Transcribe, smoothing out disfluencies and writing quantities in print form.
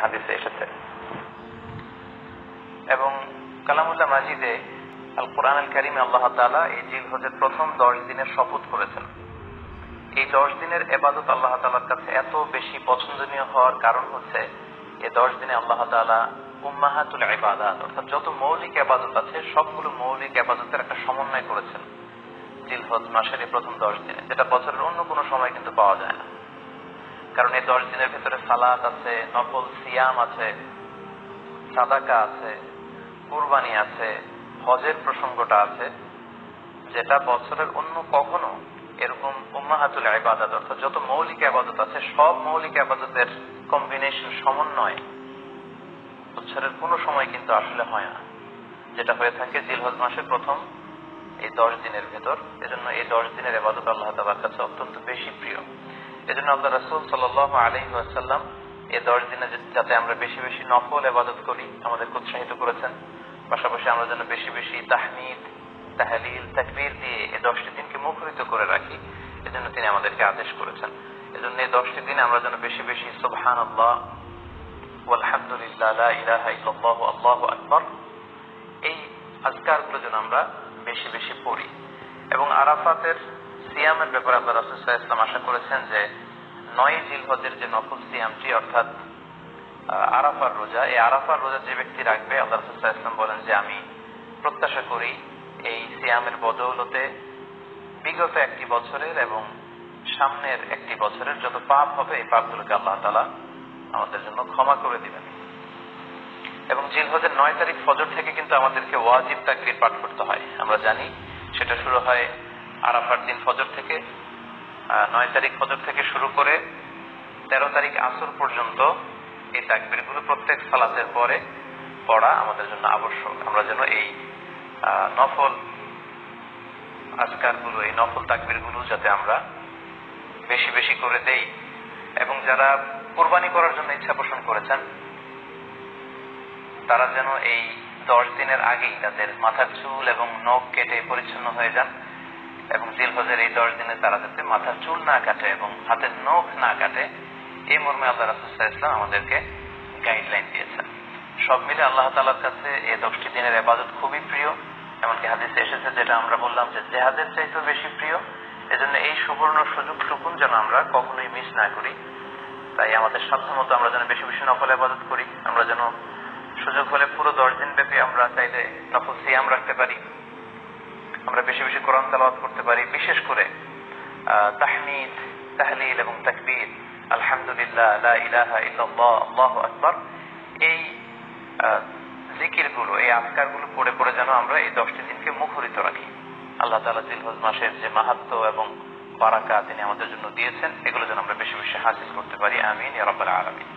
হাদিসে এসেছে। এবং কালামুল্লাহ মাজিদে আল কোরআন আল কারীমে আল্লাহ তাআলা এই জিলহজের প্রথম 10 দিনের শপথ করেছেন। এই 10 দিনের ইবাদত আল্লাহ তাআলার কাছে এত বেশি পছন্দনীয় হওয়ার কারণ হচ্ছে এই 10 দিনে আল্লাহ তাআলা উম্মাহাতুল ইবাদাত অর্থাৎ যত মৌলিক ইবাদত আছে সবগুলো মৌলিক ইবাদতের একটা সমন্বয় করেছেন জিলহজ মাসের এই প্রথম 10 দিনে, যেটা বছরের অন্য কোনো সময় কিন্তু পাওয়া যায় না। কারণ এই 10 দিনের ভিতরে সালাত আছে, নফল সিয়াম আছে, সাদাকা আছে, কুরবানি আছে, হজের প্রসঙ্গটা আছে, যেটা বছরের অন্য কখনো এরকম উম্মাহাতুল ইবাদাত অর্থাৎ যত মৌলিক ইবাদত আছে সব মৌলিক ইবাদতের কম্বিনেশন সমন্বয় বছরের কোনো সময় কিন্তু আসলে হয় না, যেটা হয়ে থাকে জিলহজ মাসের প্রথম এই 10 দিনের ভেতর। এজন্য এই 10 দিনের ইবাদত আল্লাহ তাআলার কাছে অত্যন্ত বেশি প্রিয়। এজন্য আল্লাহ রাসূল সাল্লাল্লাহু আলাইহি ওয়াসাল্লাম এই 10 দিনে যাতে আমরা বেশি বেশি নফল ইবাদত করি আমাদেরকে উৎসাহিত করেছেন। পাশাপাশি আমরা যেন বেশি বেশি তাহমিদ, তাহলিল, তাকবীর দিয়ে এই 10টি দিনকে মুখরিত করে রাখি, এজন্য তিনি আমাদেরকে আদেশ করেছেন। এজন্য এই 10টি দিনে আমরা যেন বেশি বেশি সুবহানাল্লাহ ওয়ালহামদুলিল্লাহ লা ইলাহা ইল্লাল্লাহু আল্লাহু আকবার এই আজকারগুলো যেন আমরা বেশি বেশি পড়ি। এবং আরাফাতের সিয়ামের ব্যাপারে আল্লাহ রাসূল সাল্লাল্লাহু আলাইহি ওয়াসাল্লাম আশা করেছেন যে 9 জিলহজের যে নফল সিয়ামটি অর্থাৎ আরাফার রোজা, এই আরাফার রোজা যে ব্যক্তি রাখবে আল্লাহ রাসূল সাল্লাল্লাহু আলাইহি ওয়াসাল্লাম বলেন যে আমি প্রত্যাশা করি এই সিয়ামের বদৌলতে বিগত একটি বছরের এবং সামনের একটি বছরের যত পাপ হবে এই পাপগুলোকে আল্লাহ তাআলা আমাদের জন্য ক্ষমা করে দিবেন। এবং জিলহজের 9 তারিখ ফজর থেকে কিন্তু আমাদেরকে ওয়াজিব তাকবীর পাঠ করতে হয়। আমরা জানি সেটা শুরু হয় আরাফার দিন ফজর থেকে। 9 তারিখ ফজর থেকে শুরু করে 13 তারিখ আসর পর্যন্ত এই তাকবীরগুলো প্রত্যেক সালাতের পরে পড়া আমাদের জন্য আবশ্যক। আমরা যেন এই নফল আজকারগুলো, এই নফল তাকবীরগুলো যাতে আমরা বেশি বেশি করে দেই। এবং যারা কুরবানি করার জন্য ইচ্ছা পোষণ করেছেন তারা যেন এই 10 দিনের আগেই তাদের মাথার চুল এবং নখ কেটে পরিচ্ছন্ন হয়ে যান। এবং জিলহজের এই 10 দিনে তারা যাতে মাথার চুল না কাটে এবং হাতের নখ না কাটে, এই মর্মে আল্লাহ রাসূল সাল্লাল্লাহু আলাইহি ওয়াসাল্লাম আমাদেরকে গাইডলাইন দিয়েছেন। সব মিলে আল্লাহ তাআলার কাছে এই 10টি দিনের ইবাদত খুবই প্রিয়। এমনকি হাদিসে এসেছে, যেটা আমরা বললাম যে জিহাদের চাইতেও বেশি প্রিয়। এজন্য এই সুবর্ণ সুযোগটুকুন যেন আমরা কখনোই মিস না করি। তাই আমাদের সাধ্যমতো আমরা যেন বেশি বেশি নফল ইবাদত করি। আমরা যেন সুযোগ হলে পুরো 10 দিন ব্যাপী আমরা চাইলে নফল সিয়াম রাখতে পারি, আমরা বেশি বেশি কোরআন তেলাওয়াত করতে পারি। বিশেষ করে তাহমিদ, তাহলিল এবং তাকবীর, আলহামদুলিল্লাহ, লা ইলাহা ইল্লাল্লাহ, আল্লাহু আকবার, এই জিকিরগুলো, এই আজকারগুলো পড়ে পড়ে যেন আমরা এই 10টি দিনকে মুখরিত রাখি। আল্লাহ তাআলা জিলহজ মাসের যে মাহাত্ম্য এবং বারাকা তিনি আমাদের জন্য দিয়েছেন, এগুলো যেন আমরা বেশি বেশি হাসিল করতে পারি। আমিন ইয়া রাব্বাল আলামিন।